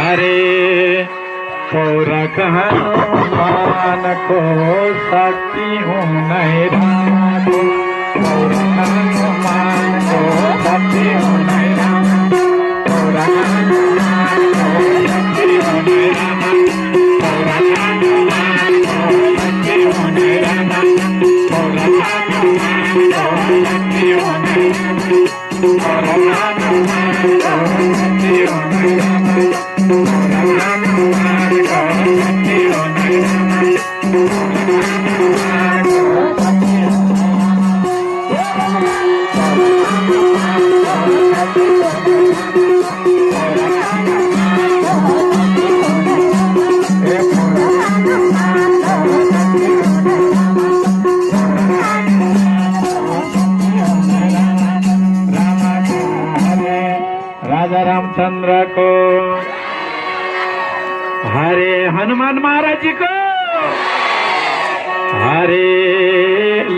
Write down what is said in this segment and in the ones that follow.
हरे पौरख हनुमानको शक्ति हुनै रामो पौरख हनुमानको शक्ति हुनै रामो पौरख हनुमानको शक्ति हुनै रामो पौरख हनुमानको शक्ति हुनै रामो पौरख हनुमानको शक्ति हुनै पौरख हनुमानको शक्ति हुनै रामो राजा रामचंद्र को हरे हनुमान महाराज जी को हरे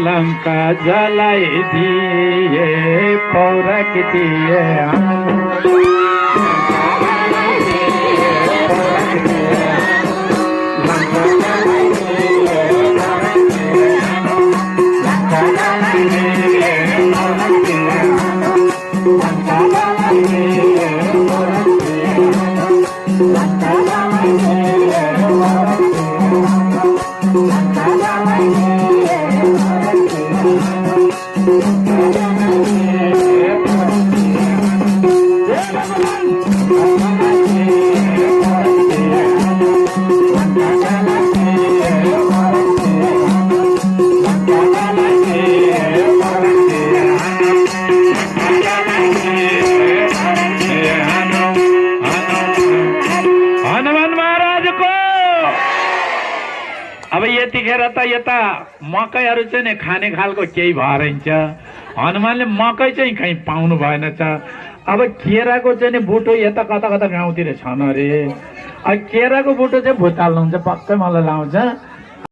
लंका जलाई दिए पौरख दिए अब यतिखेर त यता मकैहरू चाहिँ नि खाने खालको केही भएर हिँड्छ। हनुमानले मकै चाहिँ कहीँ पाउनु भएन छ। अब केराको चाहिँ नि बुटो यता कता कता गाउँतिर छन् अरे। अब केराको बुटो चाहिँ भुताल्नुहुन्छ पक्कै मलाई लाउँछ।